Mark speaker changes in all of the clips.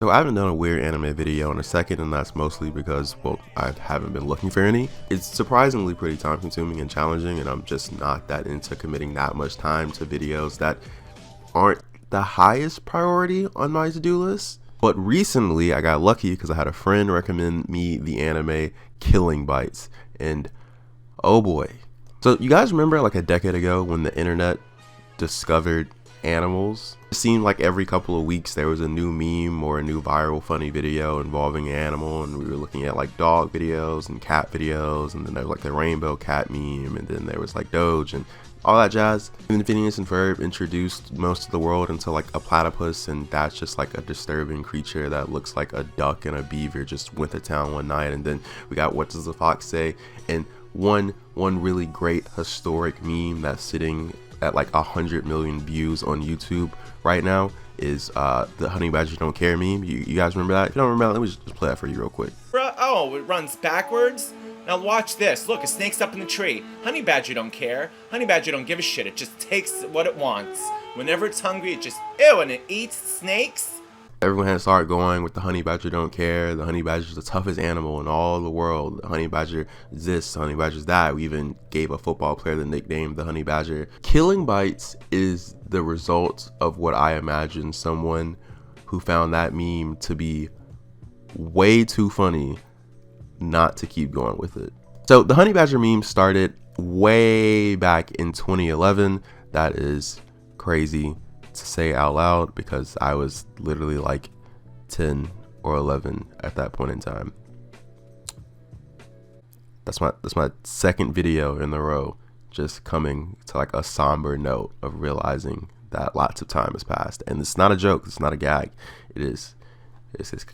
Speaker 1: So I haven't done a weird anime video in a second, and that's mostly because, well, I haven't been looking for any. It's surprisingly pretty time consuming and challenging, and I'm just not that into committing that much time to videos that aren't the highest priority on my to-do list. But recently I got lucky because I had a friend recommend me the anime Killing Bites, and oh boy. So you guys remember like a decade ago when the internet discovered animals? It seemed like every couple of weeks there was a new meme or a new viral funny video involving an animal, and we were looking at like dog videos and cat videos, and then there was like the rainbow cat meme, and then there was like Doge and all that jazz. And then Phineas and Ferb introduced most of the world into like a platypus, and that's just like a disturbing creature that looks like a duck and a beaver just went to town one night. And then we got What Does the Fox Say? And one really great historic meme that's sitting at like 100 million views on YouTube right now is the Honey Badger Don't Care meme. You guys remember that? If you don't remember that, let me just play that for you real quick.
Speaker 2: Oh, it runs backwards? Now watch this. Look, a snake's up in the tree. Honey Badger don't care. Honey Badger don't give a shit. It just takes what it wants. Whenever it's hungry, it just, ew, and it eats snakes.
Speaker 1: Everyone had started going with the Honey Badger Don't Care. The Honey Badger is the toughest animal in all the world. The Honey Badger is this, the Honey Badger is that. We even gave a football player the nickname the Honey Badger. Killing Bites is the result of what I imagine someone who found that meme to be way too funny not to keep going with it. So the Honey Badger meme started way back in 2011. That is crazy to say out loud because I was literally like 10 or 11 at that point in time. That's my second video in a row just coming to like a somber note of realizing that lots of time has passed, and it's not a joke, it's not a gag, it's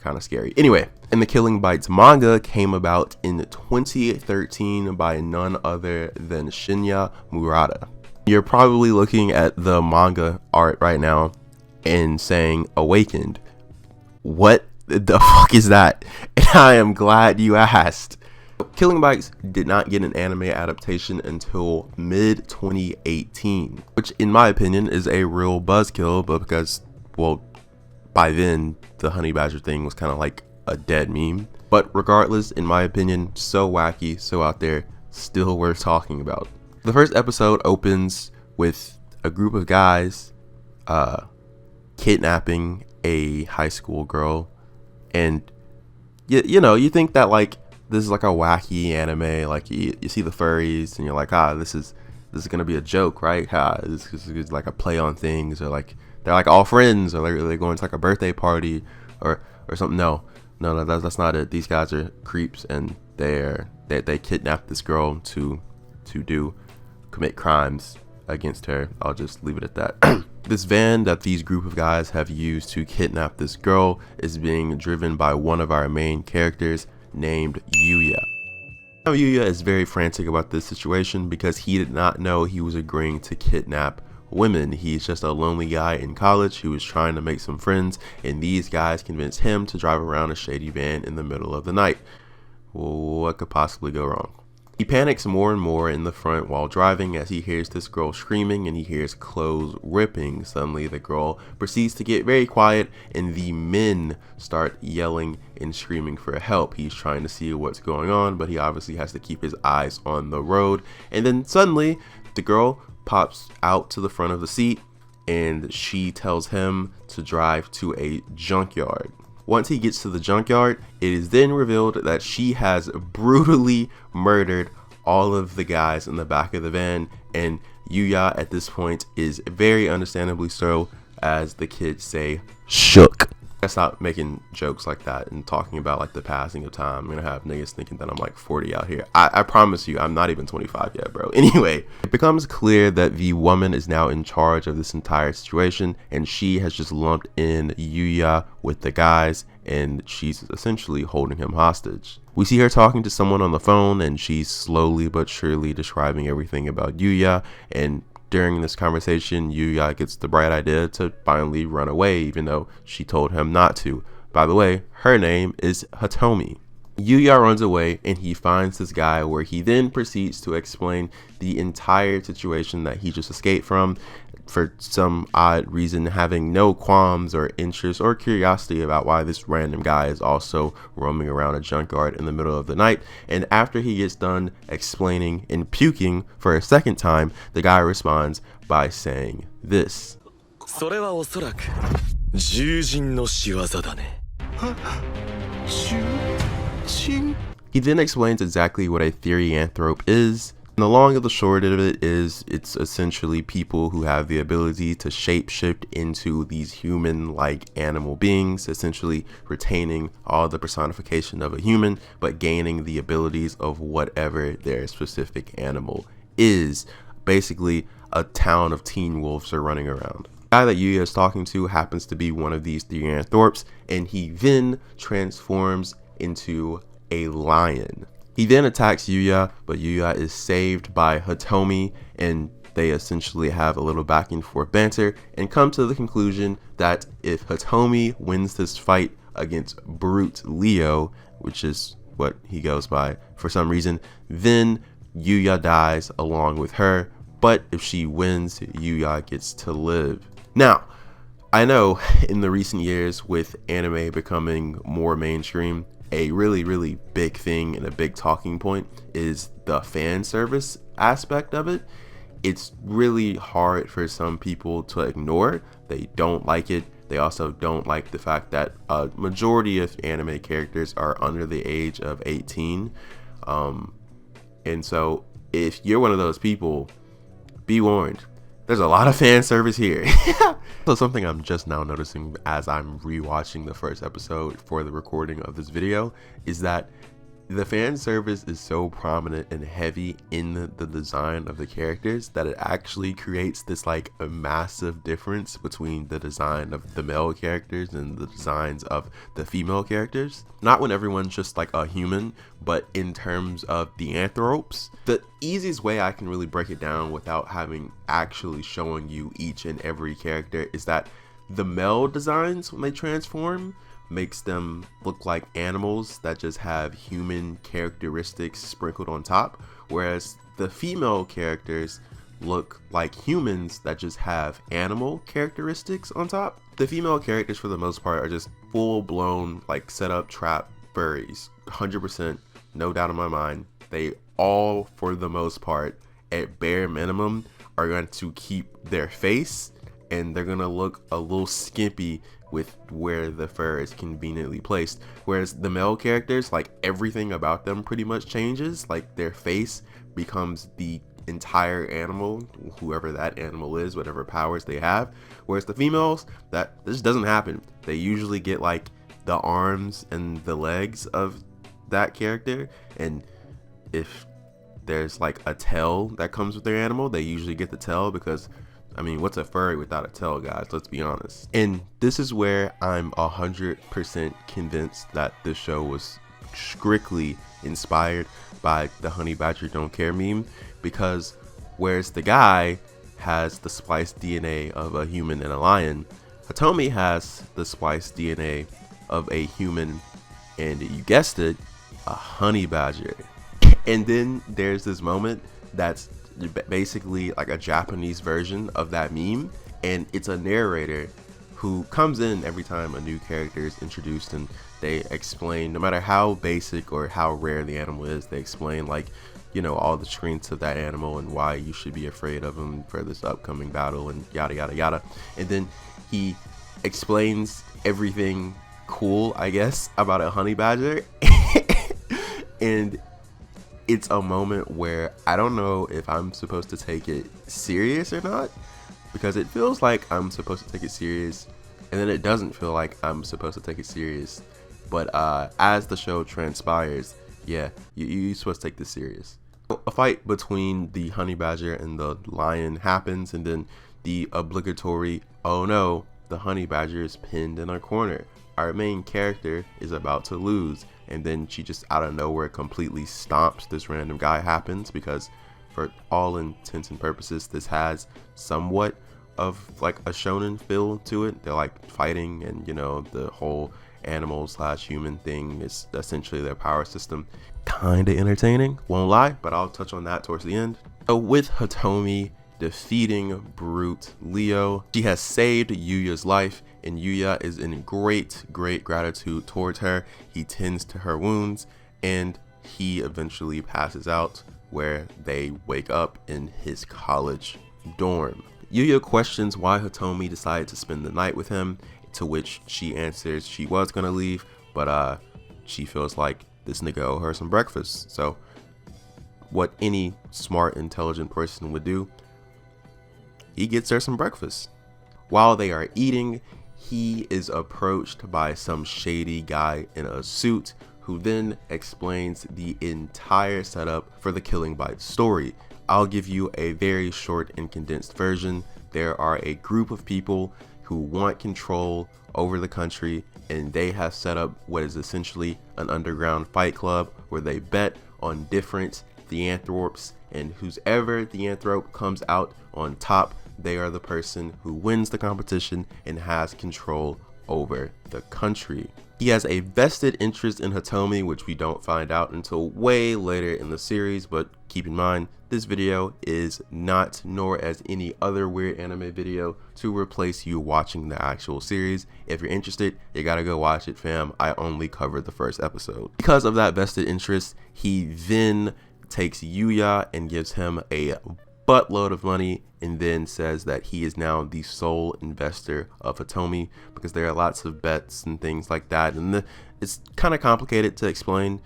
Speaker 1: kind of scary. Anyway, and the Killing Bites manga came about in 2013 by none other than Shinya Murata. You're probably looking at the manga art right now and saying, "Awakened, what the fuck is that?" And I am glad you asked. Killing Bites did not get an anime adaptation until mid 2018, which in my opinion is a real buzzkill, but because, well, by then the Honey Badger thing was kind of like a dead meme. But regardless, in my opinion, so wacky, so out there, still worth talking about. The first episode opens with a group of guys kidnapping a high school girl, and you know, you think that like this is like a wacky anime, like you see the furries and you're like, this is gonna be a joke, right? This is like a play on things, or like they're like all friends, or they're going to like a birthday party or something. No, that's not it. These guys are creeps, and they kidnapped this girl to commit crimes against her. I'll just leave it at that. This van that these group of guys have used to kidnap this girl is being driven by one of our main characters named Yuya. Now Yuya is very frantic about this situation because he did not know he was agreeing to kidnap women. He's just a lonely guy in college who was trying to make some friends, and these guys convinced him to drive around a shady van in the middle of the night. What could possibly go wrong? He panics more and more in the front while driving as he hears this girl screaming and he hears clothes ripping. Suddenly the girl proceeds to get very quiet and the men start yelling and screaming for help. He's trying to see what's going on, but he obviously has to keep his eyes on the road. And then suddenly the girl pops out to the front of the seat and she tells him to drive to a junkyard. Once he gets to the junkyard, it is then revealed that she has brutally murdered all of the guys in the back of the van, and Yuya at this point is very understandably so, as the kids say, shook. I stop making jokes like that and talking about like the passing of time. I'm gonna have niggas thinking that I'm like 40 out here. I promise you, I'm not even 25 yet, bro. Anyway, it becomes clear that the woman is now in charge of this entire situation, and she has just lumped in Yuya with the guys, and she's essentially holding him hostage. We see her talking to someone on the phone, and she's slowly but surely describing everything about Yuya, and during this conversation, Yuya gets the bright idea to finally run away, even though she told him not to. By the way, her name is Hitomi. Yuya runs away and he finds this guy, where he then proceeds to explain the entire situation that he just escaped from, for some odd reason having no qualms or interest or curiosity about why this random guy is also roaming around a junkyard in the middle of the night. And after he gets done explaining and puking for a second time, the guy responds by saying this. He then explains exactly what a therianthrope is. And the long of the short of it is, it's essentially people who have the ability to shapeshift into these human-like animal beings, essentially retaining all the personification of a human, but gaining the abilities of whatever their specific animal is. Basically, a town of teen wolves are running around. The guy that Yuya is talking to happens to be one of these therianthropes, and he then transforms into a lion. He then attacks Yuya, but Yuya is saved by Hitomi, and they essentially have a little back and forth banter and come to the conclusion that if Hitomi wins this fight against Brute Leo, which is what he goes by for some reason, then Yuya dies along with her. But if she wins, Yuya gets to live. Now, I know in the recent years, with anime becoming more mainstream, a really big thing and a big talking point is the fan service aspect of it. It's really hard for some people to ignore. They don't like it. They also don't like the fact that a majority of anime characters are under the age of 18. And so if you're one of those people, be warned. There's a lot of fan service here. So something I'm just now noticing as I'm rewatching the first episode for the recording of this video is that the fan service is so prominent and heavy in the design of the characters that it actually creates this like a massive difference between the design of the male characters and the designs of the female characters. Not when everyone's just like a human, but in terms of the anthropes. The easiest way I can really break it down without having actually showing you each and every character is that the male designs, when they transform, makes them look like animals that just have human characteristics sprinkled on top, whereas the female characters look like humans that just have animal characteristics on top. The female characters for the most part are just full-blown like set up trap furries, 100%, no doubt in my mind. They all, for the most part, at bare minimum, are going to keep their face, and they're gonna look a little skimpy with where the fur is conveniently placed. Whereas the male characters, like everything about them pretty much changes. Like their face becomes the entire animal, whoever that animal is, whatever powers they have. Whereas the females, this doesn't happen. They usually get like the arms and the legs of that character, and if there's like a tail that comes with their animal, they usually get the tail, because I mean, what's a furry without a tail, guys? Let's be honest. And this is where I'm 100% convinced that this show was strictly inspired by the Honey Badger Don't Care meme, because whereas the guy has the spliced DNA of a human and a lion, Hitomi has the spliced DNA of a human and, you guessed it, a honey badger. And then there's this moment that's basically like a Japanese version of that meme, and it's a narrator who comes in every time a new character is introduced, and they explain, no matter how basic or how rare the animal is, they explain like, you know, all the strengths of that animal and why you should be afraid of him for this upcoming battle and yada yada yada. And then he explains everything cool, I guess, about a honey badger. And it's a moment where I don't know if I'm supposed to take it serious or not, because it feels like I'm supposed to take it serious, and then it doesn't feel like I'm supposed to take it serious. But as the show transpires, yeah, you're supposed to take this serious. A fight between the honey badger and the lion happens, and then the obligatory, oh no, the honey badger is pinned in a corner. Our main character is about to lose, and then she just out of nowhere completely stomps this random guy. Happens because for all intents and purposes this has somewhat of like a shonen feel to it. They're like fighting, and you know, the whole animal slash human thing is essentially their power system. Kinda entertaining, won't lie, but I'll touch on that towards the end. So with Hitomi defeating Brute Leo, she has saved Yuya's life, and Yuya is in great gratitude towards her. He tends to her wounds, and he eventually passes out, where they wake up in his college dorm. Yuya questions why Hitomi decided to spend the night with him, to which she answers she was gonna leave, but she feels like this nigga owe her some breakfast. So what any smart, intelligent person would do, he gets her some breakfast. While they are eating, he is approached by some shady guy in a suit, who then explains the entire setup for the Killing Bites story. I'll give you a very short and condensed version. There are a group of people who want control over the country, and they have set up what is essentially an underground fight club where they bet on different theanthropes, and whoever theanthrope comes out on top, they are the person who wins the competition and has control over the country. He has a vested interest in Hitomi, which we don't find out until way later in the series, but keep in mind, this video is not, nor as any other weird anime video, to replace you watching the actual series. If you're interested, you gotta go watch it, fam. I only covered the first episode. Because of that vested interest, he then takes Yuya and gives him a buttload of money, and then says that he is now the sole investor of Hitomi, because there are lots of bets and things like that, and it's kind of complicated to explain,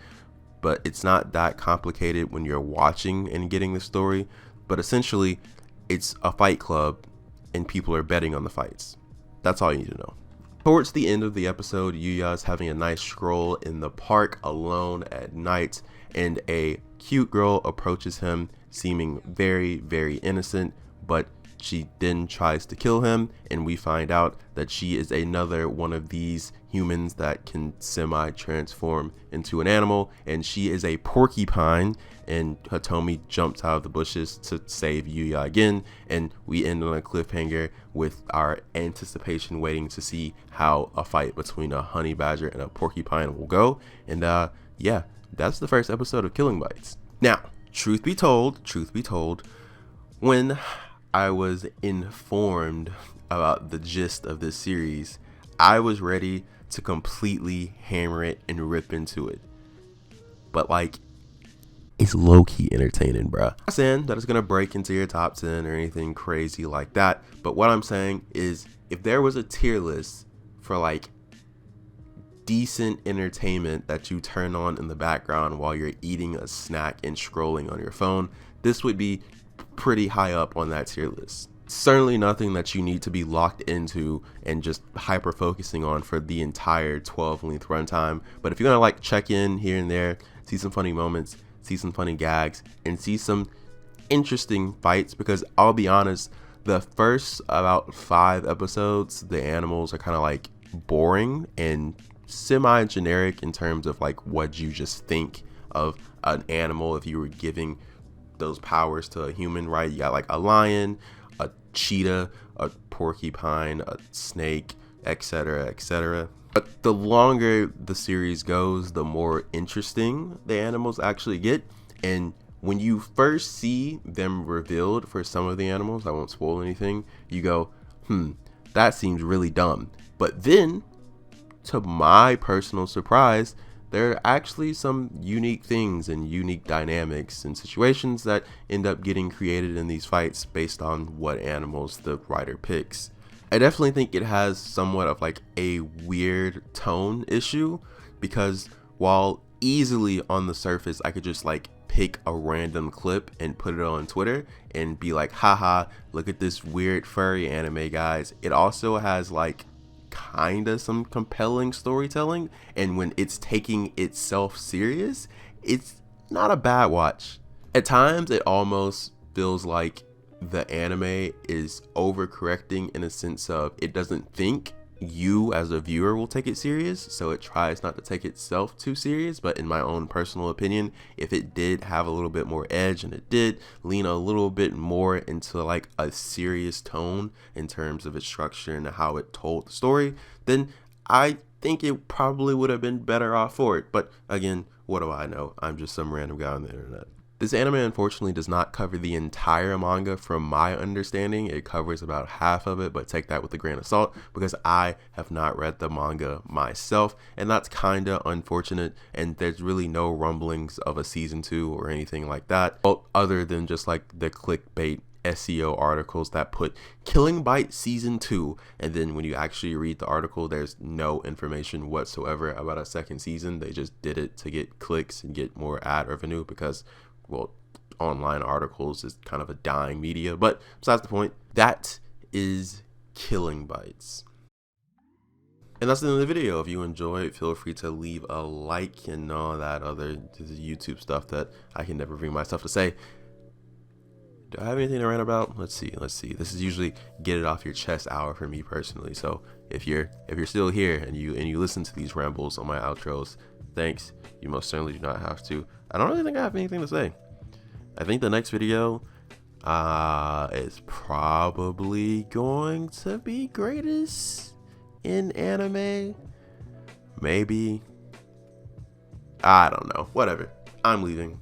Speaker 1: but it's not that complicated when you're watching and getting the story. But essentially, it's a fight club and people are betting on the fights. That's all you need to know. Towards the end of the episode, Yuya is having a nice stroll in the park alone at night, and a cute girl approaches him, seeming very innocent, but she then tries to kill him, and we find out that she is another one of these humans that can semi-transform into an animal, and she is a porcupine. And Hitomi jumps out of the bushes to save Yuya again, and we end on a cliffhanger with our anticipation waiting to see how a fight between a honey badger and a porcupine will go. And yeah, that's the first episode of Killing Bites. Now, truth be told, when I was informed about the gist of this series, I was ready to completely hammer it and rip into it. But like, it's low-key entertaining, bruh. I'm not saying that it's gonna break into your top 10 or anything crazy like that, but what I'm saying is, if there was a tier list for like decent entertainment that you turn on in the background while you're eating a snack and scrolling on your phone, this would be pretty high up on that tier list. Certainly nothing that you need to be locked into and just hyper focusing on for the entire 12 length runtime. But if you're gonna like check in here and there, see some funny moments, see some funny gags, and see some interesting fights, because I'll be honest, the first about 5 episodes, the animals are kind of like boring and semi-generic in terms of like what you just think of an animal if you were giving those powers to a human, right? You got like a lion, a cheetah, a porcupine, a snake, etc. But the longer the series goes, the more interesting the animals actually get. And when you first see them revealed for some of the animals, I won't spoil anything, you go, that seems really dumb. But then, to my personal surprise, there are actually some unique things and unique dynamics and situations that end up getting created in these fights based on what animals the writer picks. I definitely think it has somewhat of like a weird tone issue, because while easily on the surface I could just like pick a random clip and put it on Twitter and be like, haha, look at this weird furry anime, guys, it also has like kinda some compelling storytelling, and when it's taking itself serious, it's not a bad watch. At times it almost feels like the anime is overcorrecting in a sense of it doesn't think you as a viewer will take it serious, so it tries not to take itself too serious. But in my own personal opinion, if it did have a little bit more edge and it did lean a little bit more into like a serious tone in terms of its structure and how it told the story, then I think it probably would have been better off for it. But again, what do I know? I'm just some random guy on the internet. This anime unfortunately does not cover the entire manga from my understanding. It covers about half of it, but take that with a grain of salt because I have not read the manga myself, and that's kinda unfortunate, and there's really no rumblings of a season 2 or anything like that, well, other than just like the clickbait SEO articles that put Killing Bite season 2, and then when you actually read the article, there's no information whatsoever about a second season. They just did it to get clicks and get more ad revenue because, well, online articles is kind of a dying media. But besides the point, that is Killing Bites. And that's the end of the video. If you enjoyed, feel free to leave a like and all that other YouTube stuff that I can never bring myself to say. Do I have anything to rant about? Let's see. This is usually get it off your chest hour for me personally. So if you're still here and you listen to these rambles on my outros, thanks. You most certainly do not have to. I don't really think I have anything to say. I think the next video is probably going to be greatest in anime. Maybe. I don't know. Whatever. I'm leaving.